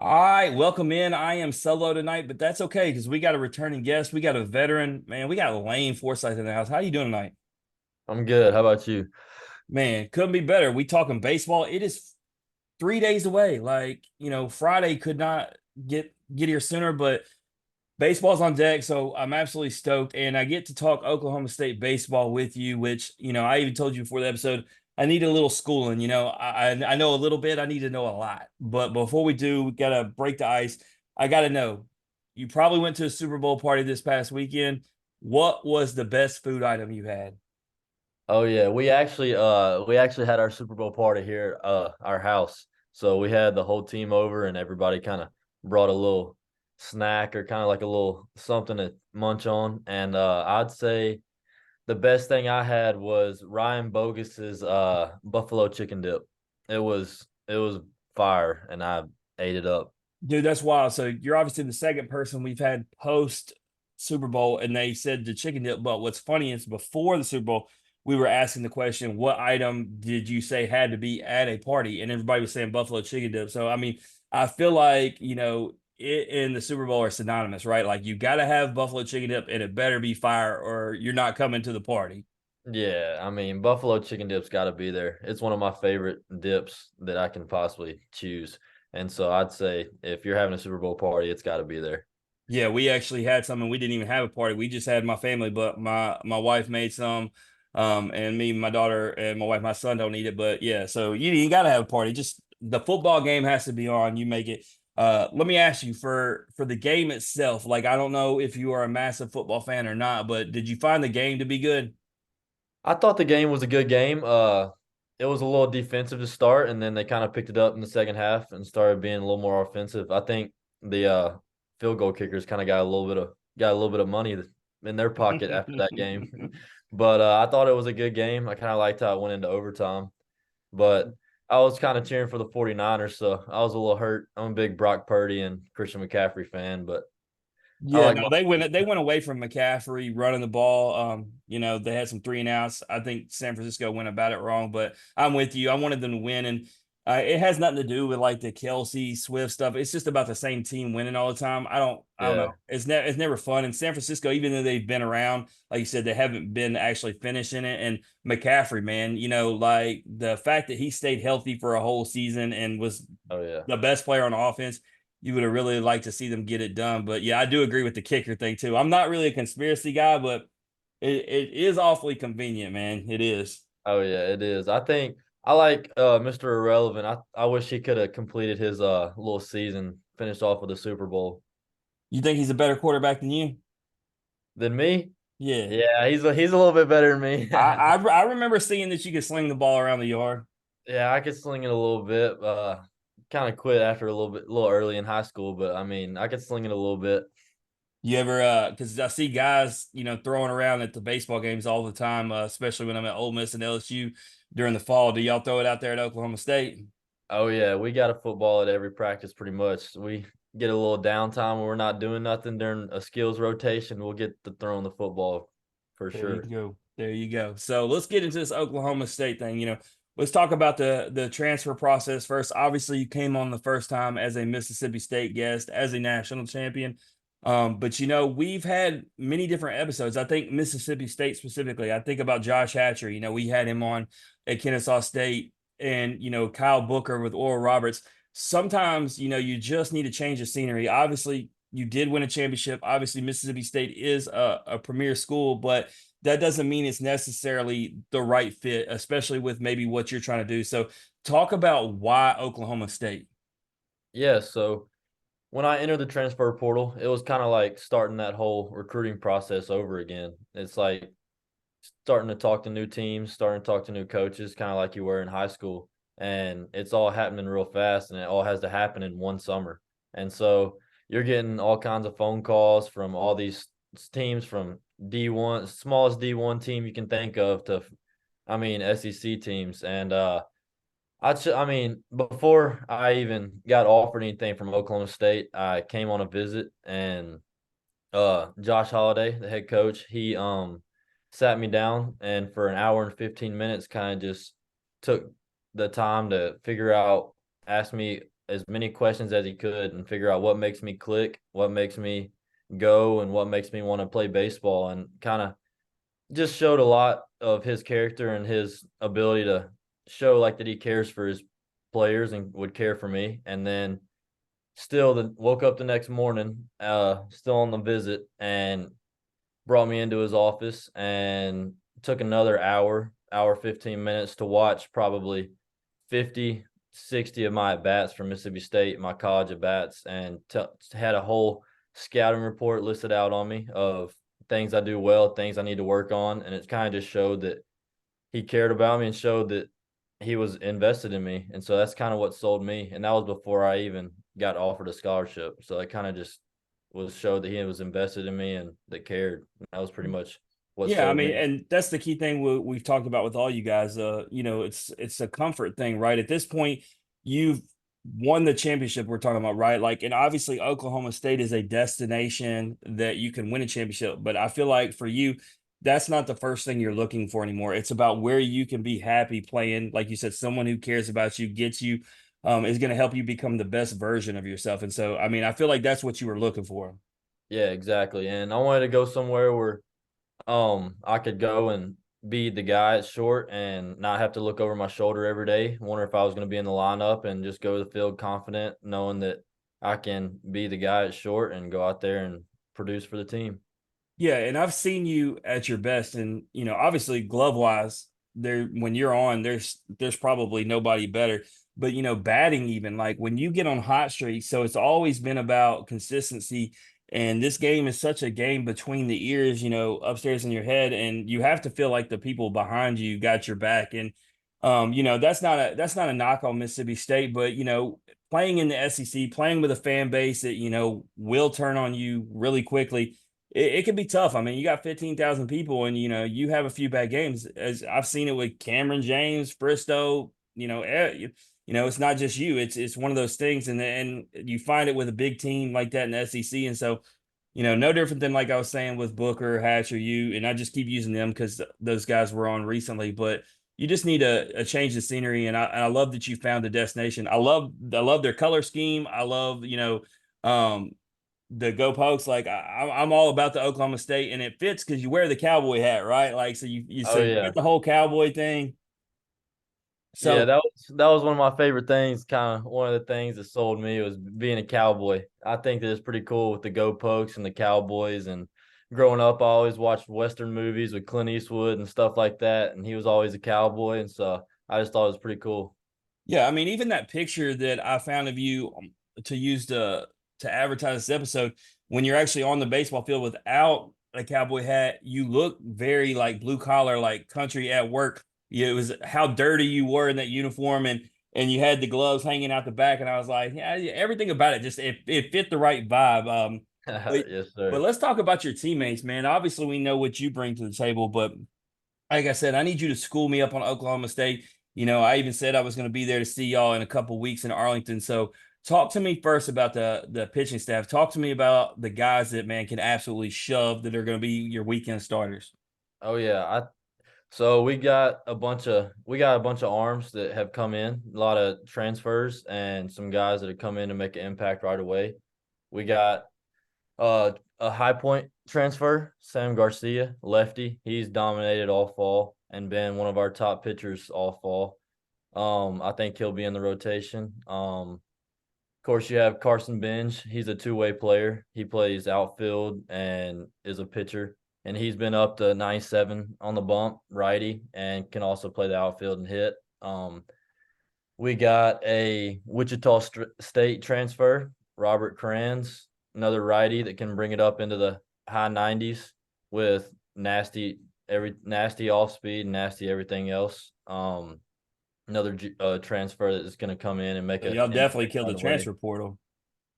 All right, welcome in. I am solo tonight, but that's okay because we got a returning guest. We got a veteran, man. We got Lane Forsythe in the house. How you doing tonight? I'm good. How about you? Man, couldn't be better. We talking baseball. It is 3 days away. Friday could not get here sooner, but baseball's on deck, so I'm absolutely stoked. And I get to talk Oklahoma State baseball with you, which, I even told you before the episode, I need a little schooling. I know a little bit, I need to know a lot. But before we do, we gotta break the ice. I gotta know. You probably went to a Super Bowl party this past weekend. What was the best food item you had? Oh yeah, we actually had our Super Bowl party here at our house. So we had the whole team over and everybody kind of brought a little snack or kind of like a little something to munch on. And I'd say the best thing I had was Ryan Bogus's buffalo chicken dip. It was fire and I ate it up. Dude, that's wild. So you're obviously the second person we've had post Super Bowl, and they said the chicken dip. But what's funny is before the Super Bowl, we were asking the question, what item did you say had to be at a party? And everybody was saying buffalo chicken dip. So, I mean, I feel like, it and the Super Bowl are synonymous, right? Like you got to have buffalo chicken dip and it better be fire or you're not coming to the party. Yeah, I mean, buffalo chicken dip's got to be there. It's one of my favorite dips that I can possibly choose. And so I'd say if you're having a Super Bowl party, it's got to be there. Yeah, we actually had some, and we didn't even have a party. We just had my family, but my wife made some, and me, my daughter, and my wife, my son don't eat it. But yeah, so you gotta have a party. Just the football game has to be on. You make it. Let me ask you for the game itself. Like I don't know if you are a massive football fan or not, but did you find the game to be good? I thought the game was a good game. It was a little defensive to start, and then they kind of picked it up in the second half and started being a little more offensive. I think the field goal kickers kind of got a little bit of money in their pocket after that game. But I thought it was a good game. I kind of liked how it went into overtime. But I was kind of cheering for the 49ers, so I was a little hurt. I'm a big Brock Purdy and Christian McCaffrey fan, but I Yeah, like no, my they went away from McCaffrey running the ball. They had some three and outs. I think San Francisco went about it wrong, but I'm with you. I wanted them to win, and it has nothing to do with like the Kelsey Swift stuff. It's just about the same team winning all the time. I don't yeah. know. It's never fun. In San Francisco, even though they've been around, like you said, they haven't been actually finishing it. And McCaffrey, man, like the fact that he stayed healthy for a whole season and was Oh yeah. the best player on offense, you would have really liked to see them get it done. But yeah, I do agree with the kicker thing too. I'm not really a conspiracy guy, but it is awfully convenient, man. It is. Oh yeah, it is. I think I like Mr. Irrelevant. I wish he could have completed his little season, finished off with a Super Bowl. You think he's a better quarterback than you? Than me? Yeah. Yeah, he's a little bit better than me. I remember seeing that you could sling the ball around the yard. Yeah, I could sling it a little bit. Kind of quit after a little early in high school, but I mean, I could sling it a little bit. You ever because I see guys, throwing around at the baseball games all the time, especially when I'm at Ole Miss and LSU during the fall. Do y'all throw it out there at Oklahoma State? Oh yeah, we got a football at every practice pretty much. We get a little downtime when we're not doing nothing during a skills rotation. We'll get to throwing the football for There you sure. go. There you go. So let's get into this Oklahoma State thing. Let's talk about the transfer process first. Obviously, you came on the first time as a Mississippi State guest, as a national champion. But we've had many different episodes. I think Mississippi State specifically. I think about Josh Hatcher. We had him on at Kennesaw State, and Kyle Booker with Oral Roberts. Sometimes you just need to change the scenery. Obviously, you did win a championship. Obviously, Mississippi State is a premier school, but that doesn't mean it's necessarily the right fit, especially with maybe what you're trying to do. So, talk about why Oklahoma State. Yeah, so when I entered the transfer portal, it was kind of like starting that whole recruiting process over again. It's like starting to talk to new teams, starting to talk to new coaches, kind of like you were in high school. And it's all happening real fast, and it all has to happen in one summer. And so you're getting all kinds of phone calls from all these teams from D1, smallest D1 team you can think of to, I mean, SEC teams. And I mean, before I even got offered anything from Oklahoma State, I came on a visit and Josh Holiday, the head coach, he sat me down and for an hour and 15 minutes kind of just took the time to figure out, ask me as many questions as he could and figure out what makes me click, what makes me go, and what makes me want to play baseball, and kind of just showed a lot of his character and his ability to show like that he cares for his players and would care for me. And then still woke up the next morning, still on the visit, and brought me into his office and took another hour 15 minutes to watch probably 50, 60 of my at bats from Mississippi State, my college at bats, and had a whole scouting report listed out on me of things I do well, things I need to work on. And it kind of just showed that he cared about me and showed that he was invested in me. And so that's kind of what sold me. And that was before I even got offered a scholarship. So it kind of just was showed that he was invested in me and that cared. And that was pretty much what Yeah, I sold mean, me. and that's the key thing we've talked about with all you guys. It's a comfort thing, right? At this point, you've won the championship we're talking about, right? Like, and obviously Oklahoma State is a destination that you can win a championship, but I feel like for you, that's not the first thing you're looking for anymore. It's about where you can be happy playing. Like you said, someone who cares about you, gets you, is going to help you become the best version of yourself. And so, I mean, I feel like that's what you were looking for. Yeah, exactly. And I wanted to go somewhere where I could go and be the guy at short and not have to look over my shoulder every day, wonder if I was going to be in the lineup, and just go to the field confident, knowing that I can be the guy at short and go out there and produce for the team. Yeah, and I've seen you at your best, and obviously glove wise, there when you're on, there's probably nobody better. But batting even like when you get on hot streaks, so it's always been about consistency. And this game is such a game between the ears, upstairs in your head, and you have to feel like the people behind you got your back. And that's not a knock on Mississippi State, but playing in the SEC, playing with a fan base that will turn on you really quickly, it can be tough. I mean, you got 15,000 people, and you have a few bad games. As I've seen it with Cameron James, Bristow. It's not just you. It's one of those things, and you find it with a big team like that in the SEC. And so, no different than like I was saying with Booker, Hatch, or you. And I just keep using them because those guys were on recently. But you just need a change of scenery, and I love that you found the destination. I love their color scheme. I love the Go Pokes. Like I'm all about the Oklahoma State, and it fits because you wear the cowboy hat, right? Like so Oh you get yeah. the whole cowboy thing. Yeah, So that was one of my favorite things. Kind of one of the things that sold me was being a cowboy. I think that it's pretty cool with the Go Pokes and the Cowboys. And growing up, I always watched Western movies with Clint Eastwood and stuff like that. And he was always a cowboy, and so I just thought it was pretty cool. yeah, I mean, even that picture that I found of you to use to advertise this episode, when you're actually on the baseball field without a cowboy hat, you look very like blue collar, like country at work. Yeah, it was how dirty you were in that uniform, and you had the gloves hanging out the back, and I was like, yeah, everything about it just it fit the right vibe. But Yes, but sir. let's talk about your teammates, man. Obviously, we know what you bring to the table, but like I said, I need you to school me up on Oklahoma State. I even said I was going to be there to see y'all in a couple weeks in Arlington. So talk to me first about the pitching staff. Talk to me about the guys that man can absolutely shove that are going to be your weekend starters. Oh yeah, so we got a bunch of arms that have come in, a lot of transfers, and some guys that have come in to make an impact right away. We got a high point transfer, Sam Garcia, lefty. He's dominated all fall and been one of our top pitchers all fall. I think he'll be in the rotation. Of course, you have Carson Benj. He's a two-way player. He plays outfield and is a pitcher, and he's been up to 97 on the bump, righty, and can also play the outfield and hit. We got a Wichita State transfer, Robert Kranz, another righty that can bring it up into the high 90s with nasty off speed, nasty everything else. Another transfer that is going to come in and make So an y'all definitely impact killed right the away. transfer portal.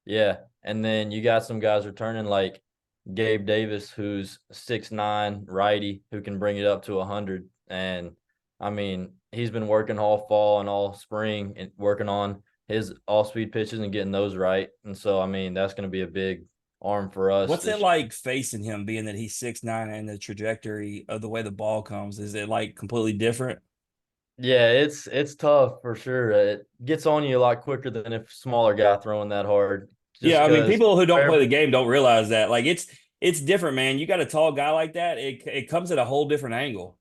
Yeah, and then you got some guys returning like Gabe Davis, who's 6'9", righty, who can bring it up to 100. And I mean, he's been working all fall and all spring and working on his off-speed pitches and getting those right. And so, I mean, that's going to be a big arm for us What's it this year. like facing him, being that he's 6'9" and the trajectory of the way the ball comes? Is it like completely different? Yeah, it's tough for sure. It gets on you a lot quicker than if a smaller guy throwing that hard. Just Yeah, I mean, because people who don't play the wherever, game don't realize that. Like it's different, man. You got a tall guy like that, it comes at a whole different angle.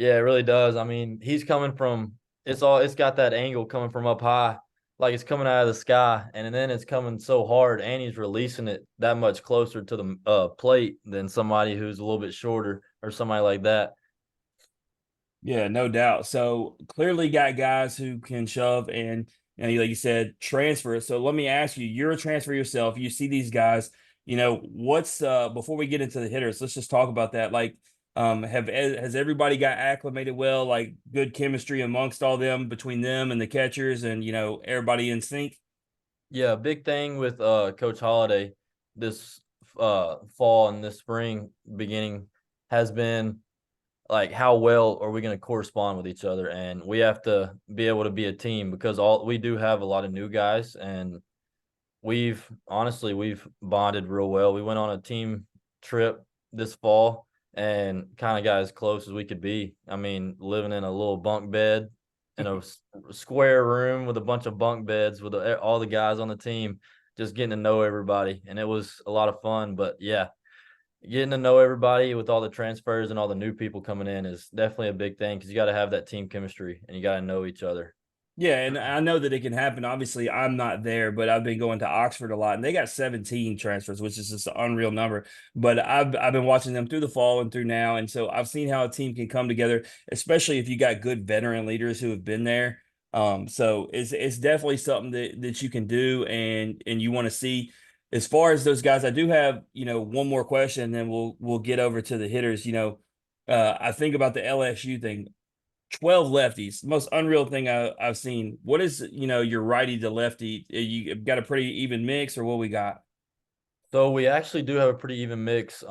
yeah, it really does. I mean, he's coming from it's got that angle coming from up high, like it's coming out of the sky, and then it's coming so hard, and he's releasing it that much closer to the plate than somebody who's a little bit shorter or somebody like that. Yeah, no doubt. So clearly got guys who can shove and like you said, transfer. So let me ask you, you're a transfer yourself. You see these guys, what's before we get into the hitters, let's just talk about that. Like, has everybody got acclimated well, like good chemistry amongst all them between them and the catchers and everybody in sync? Yeah, big thing with Coach Holiday this fall and this spring beginning has been like how well are we going to correspond with each other, and we have to be able to be a team because all we do have a lot of new guys, and we've bonded real well. We went on a team trip this fall and kind of got as close as we could be. I mean, living in a little bunk bed in a square room with a bunch of bunk beds with all the guys on the team, just getting to know everybody, and it was a lot of fun. But yeah, getting to know everybody with all the transfers and all the new people coming in is definitely a big thing because you got to have that team chemistry and you got to know each other. Yeah, and I know that it can happen. Obviously, I'm not there, but I've been going to Oxford a lot, and they got 17 transfers, which is just an unreal number. But I've been watching them through the fall and through now, and so I've seen how a team can come together, especially if you got good veteran leaders who have been there. So it's definitely something that you can do, and you want to see. As far as those guys, I do have one more question, and then we'll get over to the hitters. I think about the LSU thing. 12 lefties, most unreal thing I've seen. What is, your righty to lefty? You got a pretty even mix, or what we got? So we actually do have a pretty even mix.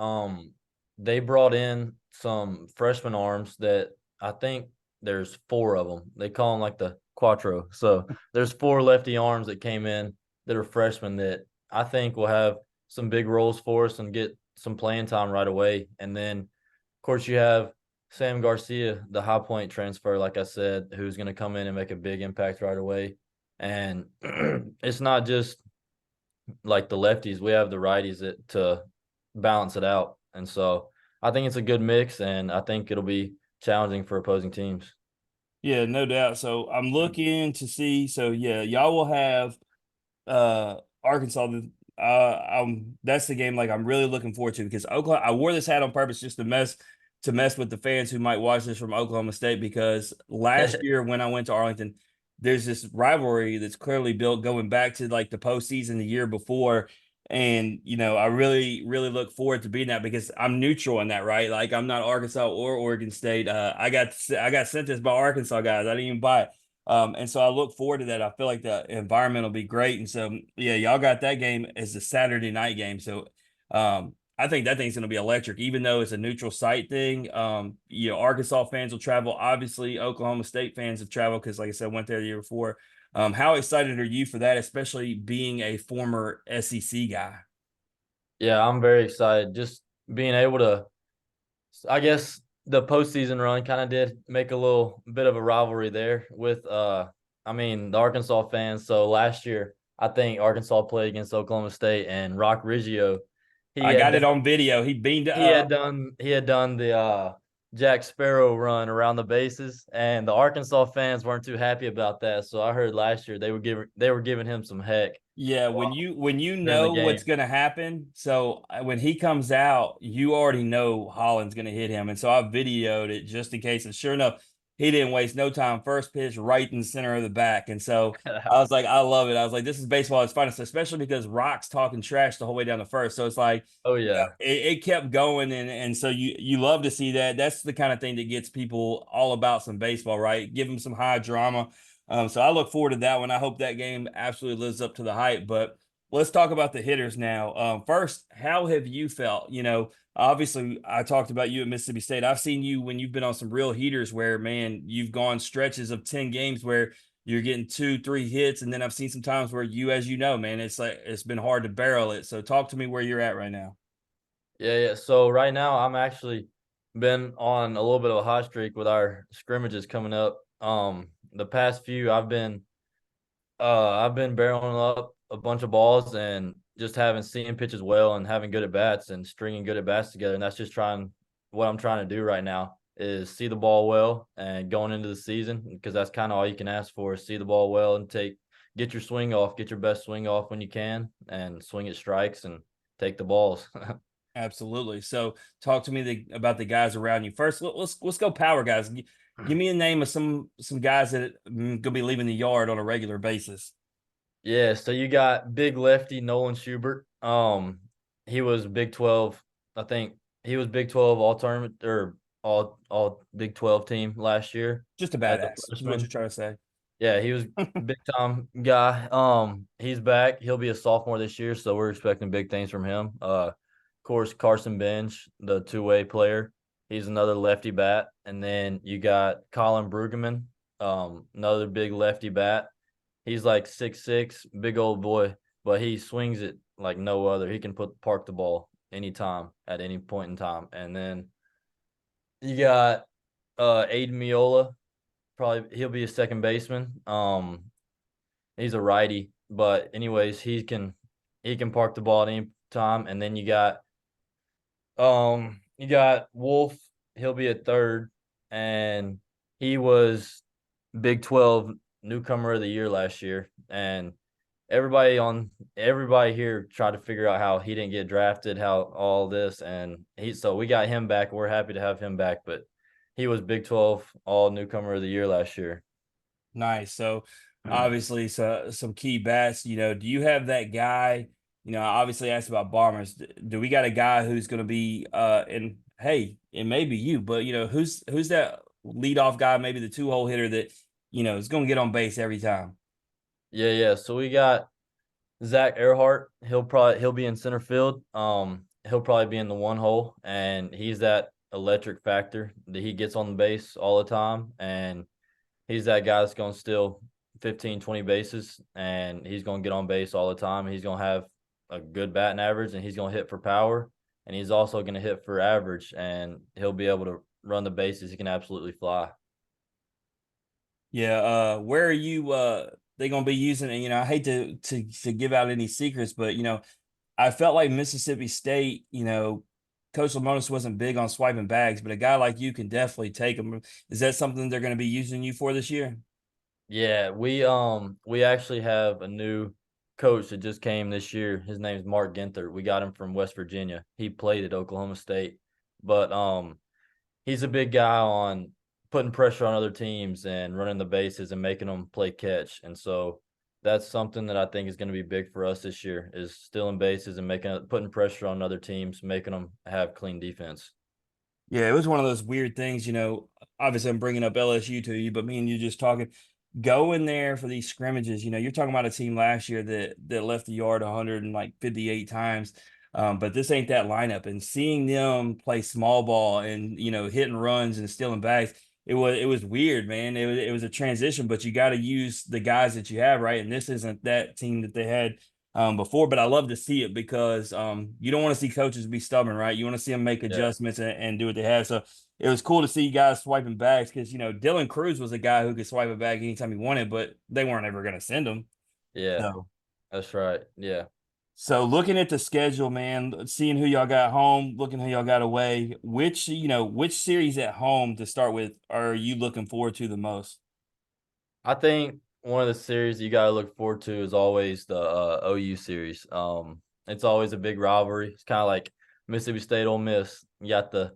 They brought in some freshman arms that I think there's four of them. They call them like the Quattro. So there's four lefty arms that came in that are freshmen that I think will have some big roles for us and get some playing time right away. And then, of course, you have Sam Garcia, the High Point transfer, like I said, who's going to come in and make a big impact right away. And it's not just like the lefties, we have the righties to balance it out. And so I think it's a good mix, and I think it'll be challenging for opposing teams. Yeah, no doubt. So I'm looking to see. So yeah, y'all will have Arkansas. That's the game like I'm really looking forward to because Oklahoma. I wore this hat on purpose just to mess with the fans who might watch this from Oklahoma State because last year when I went to Arlington, there's this rivalry that's clearly built going back to like the postseason the year before. And I really, really look forward to being that because I'm neutral in that, right? Like I'm not Arkansas or Oregon State. I got sent this by Arkansas guys. I didn't even buy it. And so I look forward to that. I feel like the environment will be great. And so, yeah, y'all got that game as a Saturday night game. So, I think that thing's going to be electric, even though it's a neutral site thing. Arkansas fans will travel. Obviously, Oklahoma State fans have traveled because, like I said, went there the year before. How excited are you for that, especially being a former SEC guy? Yeah, I'm very excited. Just being able to, I guess the postseason run kind of did make a little bit of a rivalry there with, I mean, the Arkansas fans. So last year, I think Arkansas played against Oklahoma State, and Rock Riggio, he I had got it on video. He beamed up. he had done the Jack Sparrow run around the bases, and the Arkansas fans weren't too happy about that. So I heard last year they were giving him some heck Yeah, when you during the know what's game. going to happen, so when he comes out, you already know Holland's going to hit him, and so I videoed it just in case. And sure enough, he didn't waste no time. First pitch, right in the center of the back, and so I was like, I love it. I was like, this is baseball at its finest, especially because Rock's talking trash the whole way down the first. So it's like, Oh yeah. it kept going, and so you love to see that. That's the kind of thing that gets people all about some baseball, right? Give them some high drama. So I look forward to that one. I hope that game absolutely lives up to the hype. But let's talk about the hitters now. First, how have you felt? Obviously, I talked about you at Mississippi State. I've seen you when you've been on some real heaters where, man, you've gone stretches of 10 games where you're getting 2, 3 hits. And then I've seen some times where as you know, man, it's like it's been hard to barrel it. So talk to me where you're at right now. Yeah. So right now I'm actually been on a little bit of a hot streak with our scrimmages coming up. The past few I've been barreling up a bunch of balls and just having seeing pitches well and having good at bats and stringing good at bats together. And that's just trying what I'm trying to do right now is see the ball well and going into the season because that's kind of all you can ask for is see the ball well and get your swing off, get your best swing off when you can, and swing at strikes and take the balls. Absolutely. So talk to me about the guys around you. First, let's go power guys. Give me a name of some guys that gonna be leaving the yard on a regular basis. Yeah, so you got big lefty Nolan Schubert. He was Big 12. I think he was Big 12 all tournament or all Big 12 team last year Just a as a badass, is what you're freshman. trying to say. Yeah, he was big time guy. He's back. He'll be a sophomore this year, so we're expecting big things from him. Of course, Carson Bench, the two-way player. He's another lefty bat. And then you got Colin Brueggemann, another big lefty bat. He's like 6'6", big old boy, but he swings it like no other. He can park the ball anytime at any point in time. And then you got Aiden Miola, probably he'll be a second baseman. He's a righty, but anyways, he can park the ball at any time. And then you got Wolf, he'll be at third, and he was Big 12 newcomer of the year last year. And everybody here tried to figure out how he didn't get drafted, how all this, and so we got him back. We're happy to have him back, but he was Big 12 all newcomer of the year last year. Nice. So obviously, so some key bats. Do you have that guy? I obviously asked about bombers. Do we got a guy who's going to be? And hey, it may be you, but who's that leadoff guy? Maybe the two-hole hitter that is going to get on base every time. Yeah. So we got Zach Earhart. He'll be in center field. He'll probably be in the one hole, and he's that electric factor that he gets on the base all the time, and he's that guy that's going to steal 15, 20 bases, and he's going to get on base all the time. He's going to have a good batting average, and he's going to hit for power, and he's also going to hit for average, and he'll be able to run the bases. He can absolutely fly. Yeah. Where are you? They going to be using it? I hate to give out any secrets, but I felt like Mississippi State, Coach Lamonis wasn't big on swiping bags, but a guy like you can definitely take them. Is that something they're going to be using you for this year? Yeah, we actually have a new coach that just came this year. His name's Mark Ginther. We got him from West Virginia. He played at Oklahoma State, but he's a big guy on putting pressure on other teams and running the bases and making them play catch. And so that's something that I think is going to be big for us this year is stealing bases and putting pressure on other teams, making them have clean defense. Yeah, it was one of those weird things, obviously I'm bringing up LSU to you, but me and you just talking, go in there for these scrimmages. You're talking about a team last year that left the yard 158 times. But this ain't that lineup. And seeing them play small ball and hitting runs and stealing bags, it was weird, man. It was a transition, but you got to use the guys that you have, right? And this isn't that team that they had before, but I love to see it because you don't want to see coaches be stubborn, right? You want to see them make Yeah, adjustments and do what they have. So it was cool to see guys swiping bags because Dylan Cruz was a guy who could swipe a bag anytime he wanted, but they weren't ever going to send him. yeah, So that's right. Yeah. so looking at the schedule, man, seeing who y'all got home, looking who y'all got away, which series at home to start with are you looking forward to the most? I think one of the series you gotta look forward to is always the OU series. It's always a big rivalry. It's kind of like Mississippi State, Ole Miss. You got the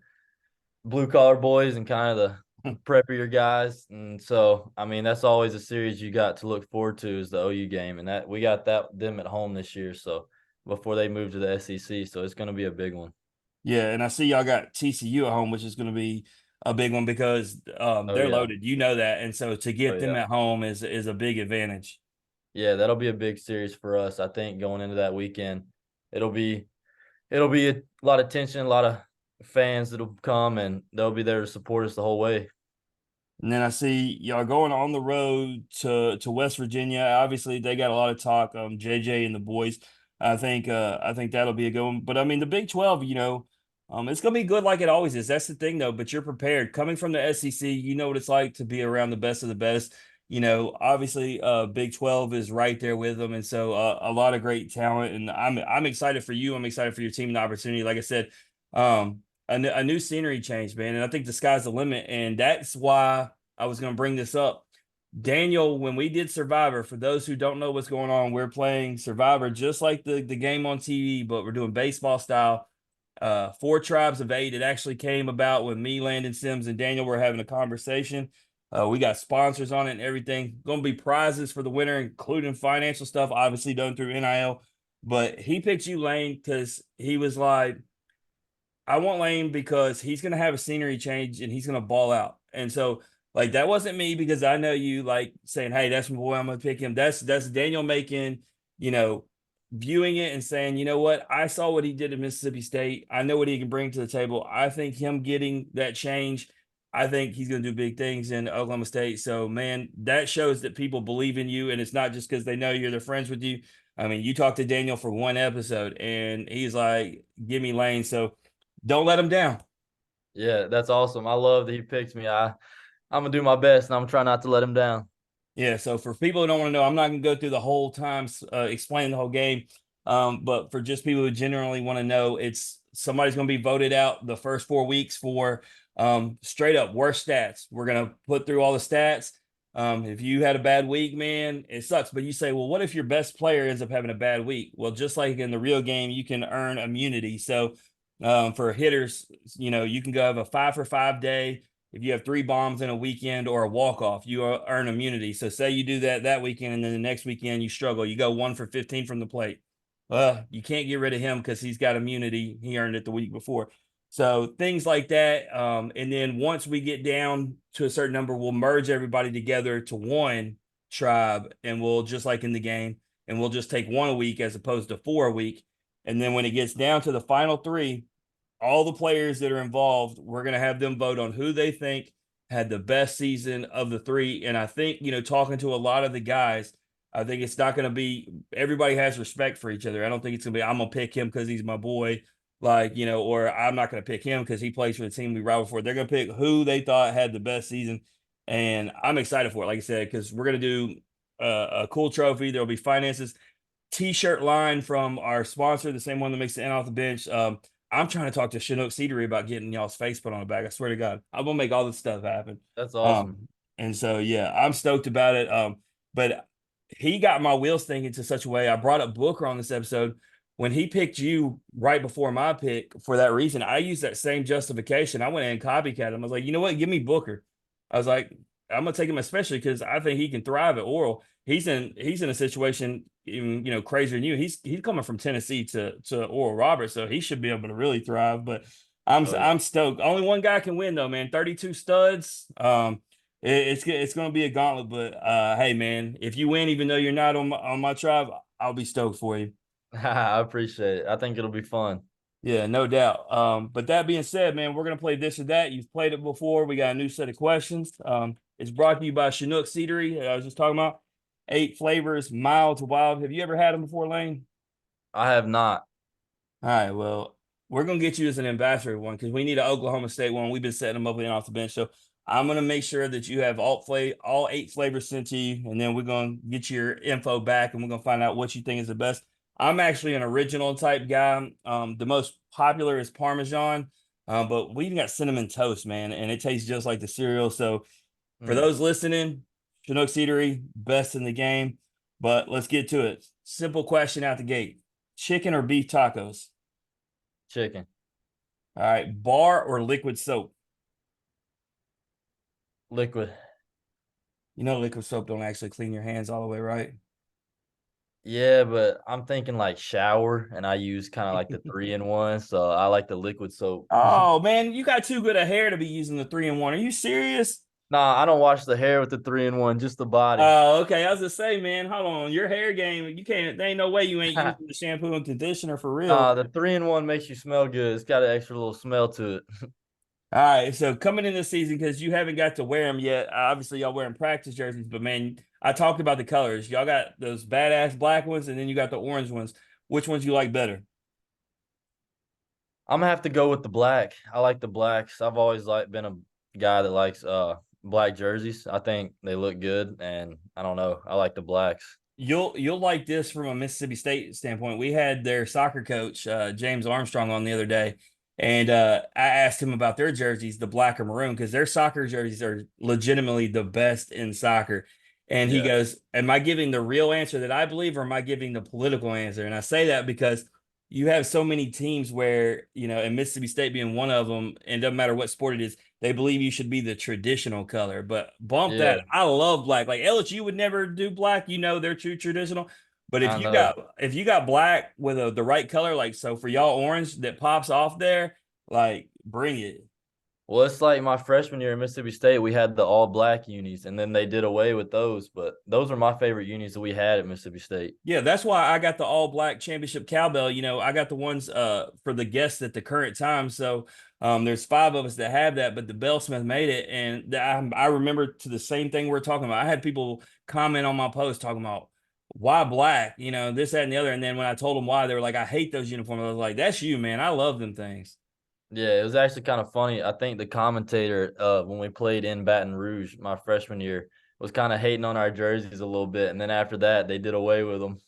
blue collar boys and kind of the preppier guys, and so I mean that's always a series you got to look forward to is the OU game, and that we got them at home this year. So before they move to the SEC, so it's going to be a big one. Yeah, and I see y'all got TCU at home, which is going to be a big one because Oh they're yeah, loaded. You know that, and so to oh get them yeah, at home is a big advantage. yeah. That'll be a big series for us. I think going into that weekend, it'll be it'll be a lot of tension, a lot of fans that'll come, and they'll be there to support us the whole way. And then I see y'all going on the road to West Virginia. Obviously, they got a lot of talk. JJ and the boys. I think that'll be a good one. But I mean, the Big 12. It's gonna be good like it always is. That's the thing though, but you're prepared. Coming from the SEC, you know what it's like to be around the best of the best. Obviously Big 12 is right there with them. And so a lot of great talent. And I'm excited for you. I'm excited for your team and the opportunity. Like I said, a new scenery change, man. And I think the sky's the limit. And that's why I was gonna bring this up. Daniel, when we did Survivor, for those who don't know what's going on, we're playing Survivor just like the game on TV, but we're doing baseball style. Four tribes of eight. It actually came about when me, Landon Sims, and Daniel were having a conversation. We got sponsors on it and everything. Going to be prizes for the winner, including financial stuff, obviously done through NIL. But he picked you, Lane, because he was like, I want Lane because he's going to have a scenery change and he's going to ball out. And so, like, that wasn't me because I know you like saying, "Hey, that's my boy. I'm going to pick him." That's Daniel making, you know, viewing it and saying, "You know what? I saw what he did at Mississippi State. I know what he can bring to the table. I think him getting that change, I think he's going to do big things in Oklahoma State." So, man, that shows that people believe in you, and it's not just because they know you're their friends with you. I mean, you talked to Daniel for one episode, and he's like, "Give me Lane." So don't let him down. Yeah, that's awesome. I love that he picked me. I'm gonna do my best, and I'm trying not to let him down. Yeah, so for people who don't want to know, I'm not going to go through the whole time explaining the whole game. But for just people who generally want to know, it's somebody's going to be voted out the first 4 weeks for straight up worst stats. We're going to put through all the stats. If you had a bad week, man, it sucks. But you say, well, what if your best player ends up having a bad week? Well, just like in the real game, you can earn immunity. So for hitters, you can go have a 5 for 5 day. If you have 3 bombs in a weekend or a walk-off, you earn immunity. So say you do that weekend, and then the next weekend you struggle. You go 1 for 15 from the plate. You can't get rid of him because he's got immunity. He earned it the week before. So things like that. And then once we get down to a certain number, we'll merge everybody together to one tribe, and we'll just like in the game, and we'll just take one a week as opposed to 4 a week. And then when it gets down to the final three, all the players that are involved, we're going to have them vote on who they think had the best season of the three. And I think, talking to a lot of the guys, I think it's not going to be everybody has respect for each other. I don't think it's going to be, I'm going to pick him because he's my boy, or I'm not going to pick him because he plays for the team we rival for. They're going to pick who they thought had the best season. And I'm excited for it, like I said, because we're going to do a cool trophy. There'll be finances, T-shirt line from our sponsor, the same one that makes the end off the bench. I'm trying to talk to Chinook Seedery about getting y'all's face put on the back. I swear to God, I'm gonna make all this stuff happen. That's awesome. And so yeah, I'm stoked about it. But he got my wheels thinking to such a way. I brought up Booker on this episode when he picked you right before my pick for that reason. I used that same justification. I went in and copycat him. I was like, you know what? Give me Booker. I was like, I'm gonna take him especially because I think he can thrive at Oral. He's in a situation even crazier than you. He's coming from Tennessee to Oral Roberts, so he should be able to really thrive. But I'm Oh yeah. I'm stoked. Only one guy can win though, man. 32 studs. It's gonna be a gauntlet. But hey, man, if you win, even though you're not on my tribe, I'll be stoked for you. I appreciate it. I think it'll be fun. Yeah, no doubt. But that being said, man, we're gonna play this or that. You've played it before. We got a new set of questions. It's brought to you by Chinook Seedery. I was just talking about 8 flavors, mild to wild. Have you ever had them before, Lane? I have not. All right, well, we're gonna get you as an ambassador one because we need an Oklahoma State one. We've been setting them up and off the bench, so I'm gonna make sure that you have all 8 flavors sent to you, and then we're gonna get your info back, and we're gonna find out what you think is the best. I'm actually an original type guy. The most popular is Parmesan, but we even got cinnamon toast, man, and it tastes just like the cereal. So for Mm, those listening, Chinook Seedery, best in the game. But let's get to it. Simple question out the gate: chicken or beef tacos? chicken. All right, bar or liquid soap? Liquid. Liquid soap don't actually clean your hands all the way, right? Yeah, but I'm thinking like shower, and I use kind of like the 3-in-1, so I like the liquid soap. Oh man, you got too good a hair to be using the 3-in-1. Are you serious? Nah, I don't wash the hair with the 3-in-1, just the body. Oh, okay. I was just say, man, hold on. Your hair game, you can't. There ain't no way you ain't using the shampoo and conditioner for real. Nah, the 3-in-1 makes you smell good. It's got an extra little smell to it. All right, so coming in this season because you haven't got to wear them yet. Obviously, y'all wearing practice jerseys, but man, I talked about the colors. Y'all got those badass black ones, and then you got the orange ones. Which ones you like better? I'm gonna have to go with the black. I like the blacks. I've always been a guy that likes black jerseys. I think they look good, and I don't know. I like the blacks. You'll like this from a Mississippi State standpoint. We had their soccer coach, James Armstrong, on the other day, and I asked him about their jerseys, the black or maroon, because their soccer jerseys are legitimately the best in soccer. And he Yeah, goes, "Am I giving the real answer that I believe, or am I giving the political answer?" And I say that because you have so many teams where, and Mississippi State being one of them, and doesn't matter what sport it is, they believe you should be the traditional color. But bump yeah, that. I love black. Like LSU would never do black, they're true traditional. But I know. if you got black with the right color, like so for y'all orange that pops off there, like bring it. Well, it's like my freshman year in Mississippi State, we had the all black unis, and then they did away with those. But those are my favorite unis that we had at Mississippi State. Yeah, that's why I got the all black championship cowbell. I got the ones for the guests at the current time. So there's five of us that have that, but the Bellsmith made it. And I remember to the same thing we're talking about. I had people comment on my post talking about why black, this, that, and the other. And then when I told them why, they were like, I hate those uniforms. I was like, that's you, man. I love them things. Yeah, it was actually kind of funny. I think the commentator, when we played in Baton Rouge my freshman year, was kind of hating on our jerseys a little bit, and then after that, they did away with them.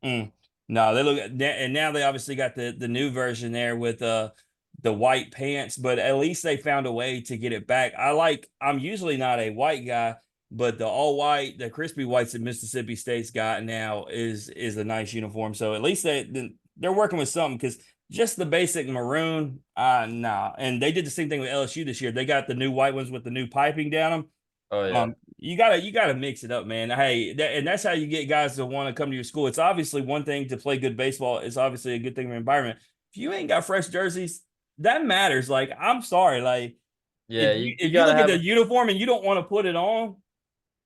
Mm. No, they look, and now they obviously got the new version there with the white pants, but at least they found a way to get it back. I'm usually not a white guy, but the all white, the crispy whites that Mississippi State's got now is a nice uniform. So at least they're working with something, because just the basic maroon, nah. And they did the same thing with LSU this year. They got the new white ones with the new piping down them. Oh yeah, You gotta mix it up, man. Hey, and that's how you get guys to want to come to your school. It's obviously one thing to play good baseball. It's obviously a good thing for the environment. If you ain't got fresh jerseys, that matters. Like, I'm sorry, like yeah. if You, you you if you gotta look at have the uniform and you don't want to put it on,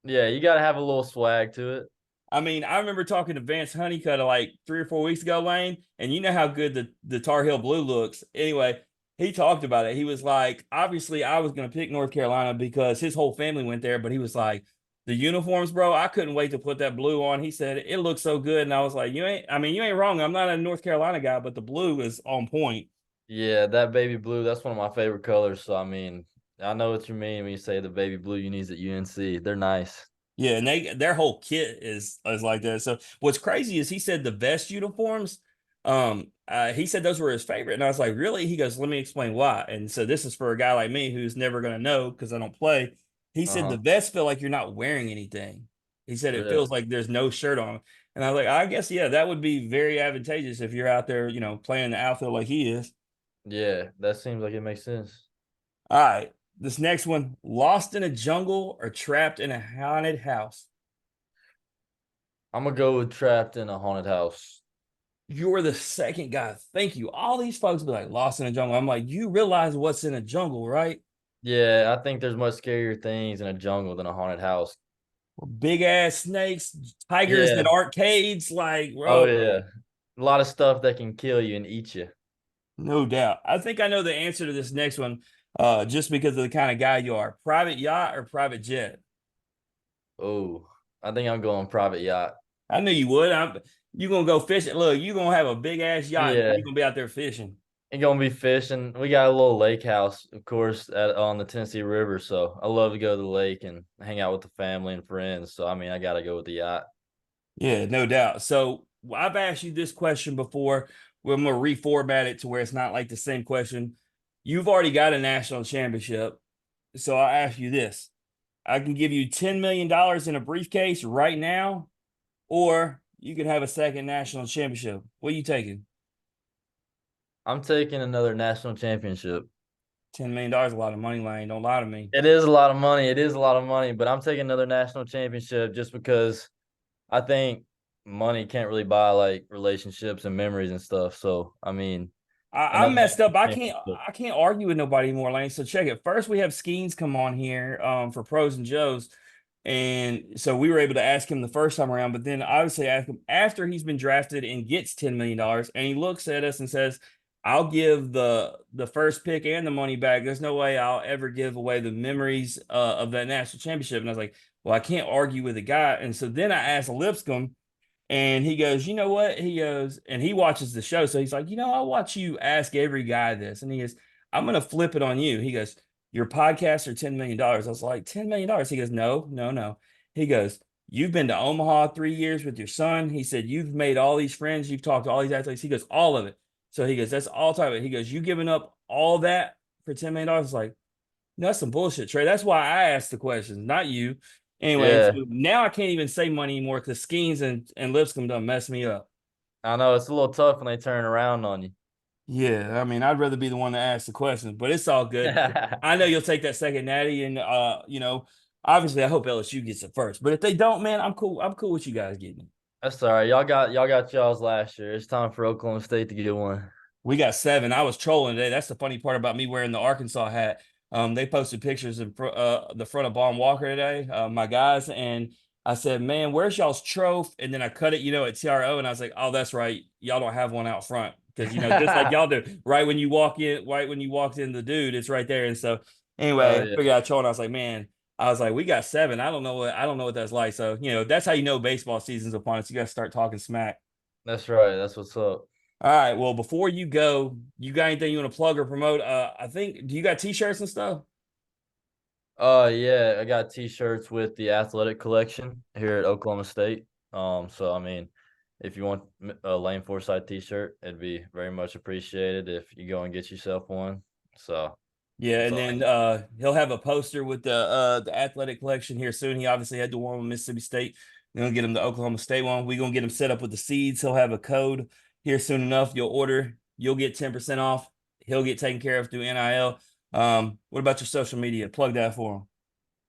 yeah, you gotta have a little swag to it. I mean, I remember talking to Vance Honeycutt like 3 or 4 weeks ago, Lane, and you know how good the Tar Heel blue looks. Anyway, he talked about it. He was like, obviously, I was going to pick North Carolina because his whole family went there, but he was like, the uniforms, bro, I couldn't wait to put that blue on. He said it looks so good, and I was like, you ain't wrong. I'm not a North Carolina guy, but the blue is on point. Yeah, that baby blue, that's one of my favorite colors. So I mean, I know what you mean when you say the baby blue unis at UNC. They're nice. Yeah, and their whole kit is like that. So what's crazy is he said the vest uniforms, he said those were his favorite. And I was like, really? He goes, let me explain why. And so this is for a guy like me who's never gonna know because I don't play. He said the Uh-huh. vests feel like you're not wearing anything. He said it Really? feels like there's no shirt on. And I was like, I guess yeah, that would be very advantageous if you're out there, playing the outfield like he is. Yeah, that seems like it makes sense. All right. This next one, lost in a jungle or trapped in a haunted house. I'm gonna go with trapped in a haunted house. You were the second guy. Thank you. All these folks be like lost in a jungle. I'm like, you realize what's in a jungle, right? Yeah, I think there's much scarier things in a jungle than a haunted house. Big ass snakes, tigers in Yeah. arcades, like, Oh bro, yeah. A lot of stuff that can kill you and eat you. no doubt. I think I know the answer to this next one, just because of the kind of guy you are. Private yacht or private jet? Oh, I think I'm going private yacht. I knew you would. You gonna go fishing. Look, you gonna have a big ass yacht and Yeah. you're gonna be out there fishing. And gonna be fishing. We got a little lake house, of course, on the Tennessee River. So I love to go to the lake and hang out with the family and friends. So I mean, I gotta go with the yacht. Yeah, no doubt. So I've asked you this question before. Well, I'm gonna reformat it to where it's not like the same question. You've already got a national championship. So I'll ask you this. I can give you $10 million in a briefcase right now, or you can have a second national championship. What are you taking? I'm taking another national championship. $10 million, a lot of money, Lane. Don't lie to me. It is a lot of money. It is a lot of money, but I'm taking another national championship just because I think money can't really buy like relationships and memories and stuff. So I mean, I'm another messed up. national I can't championship. I can't argue with nobody anymore, Lane. So check it. First, we have Skeens come on here for pros and Joes. And so we were able to ask him the first time around, but then obviously ask him after he's been drafted and gets $10 million, and he looks at us and says, I'll give the first pick and the money back. There's no way I'll ever give away the memories of that national championship. And I was like, well, I can't argue with the guy. And so then I asked Lipscomb, And he goes, you know what? He goes, and he watches the show. So he's like, I watch you ask every guy this. And he goes, I'm going to flip it on you. He goes, your podcast are $10 million. I was like, $10 million. He goes, no, no, no. He goes, you've been to Omaha 3 years with your son. He said, you've made all these friends. You've talked to all these athletes. He goes, all of it. So he goes, that's all time. He goes, you giving up all that for $10 million? I was like, no, that's some bullshit, Trey. That's why I asked the questions, not you. Anyway, so Yeah, now I can't even say money anymore because Skeens and Lipscomb done mess me up. I know it's a little tough when they turn around on you. Yeah, I mean, I'd rather be the one to ask the questions, but it's all good. I know you'll take that second natty, and obviously I hope LSU gets it first. But if they don't, man, I'm cool. I'm cool with you guys getting it. That's all right. Y'all got y'all's last year. It's time for Oklahoma State to get one. We got 7. I was trolling today. That's the funny part about me wearing the Arkansas hat. They posted pictures of the front of Baum Walker today, my guys, and I said, "Man, where's y'all's trophy?" And then I cut it, at TRO, and I was like, "Oh, that's right. Y'all don't have one out front because just like y'all do, right when you walk in, right when you walked in, the dude, it's right there." And so, Oh anyway, I yeah, figured out trolling. I was like, "Man." I was like, we got 7. I don't know what that's like. So, that's how baseball season's upon us. You got to start talking smack. that's right. That's what's up. All right. Well, before you go, you got anything you want to plug or promote? I think, do you got t-shirts and stuff? Yeah, I got t-shirts with the athletic collection here at Oklahoma State. So I mean, if you want a Lane Forsythe t-shirt, it'd be very much appreciated if you go and get yourself one. So Yeah, that's and all. then he'll have a poster with the athletic collection here soon. He obviously had the one with Mississippi State. We're gonna get him the Oklahoma State one. We're gonna get him set up with the seeds. He'll have a code here soon enough. You'll order, you'll get 10% off. He'll get taken care of through NIL. What about your social media? Plug that for him.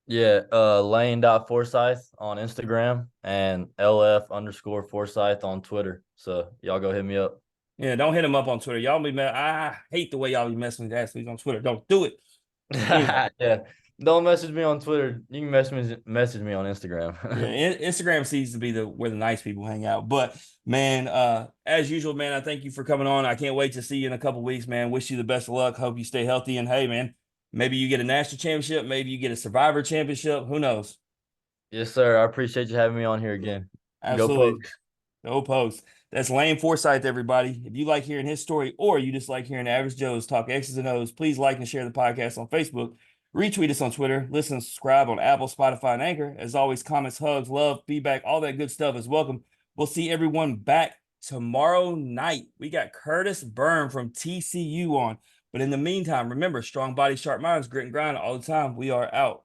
Yeah, Lane.Forsythe on Instagram and LF_Forsythe on Twitter. So y'all go hit me up. Yeah, don't hit him up on Twitter. Y'all be mad. I hate the way y'all be messing with athletes on Twitter. Don't do it. Anyway. Yeah. Don't message me on Twitter. You can message me on Yeah, Instagram. Instagram seems to be the where the nice people hang out. But man, as usual, man, I thank you for coming on. I can't wait to see you in a couple weeks, man. Wish you the best of luck. Hope you stay healthy. And hey, man, maybe you get a national championship, maybe you get a survivor championship. Who knows? Yes, sir. I appreciate you having me on here again. Go Absolutely. Pokes. No post. That's Lane Forsythe, everybody. If you like hearing his story or you just like hearing Average Joe's talk X's and O's, please like and share the podcast on Facebook. Retweet us on Twitter. Listen and subscribe on Apple, Spotify, and Anchor. As always, comments, hugs, love, feedback, all that good stuff is welcome. We'll see everyone back tomorrow night. We got Curtis Byrne from TCU on. But in the meantime, remember, strong body, sharp minds, grit and grind all the time. We are out.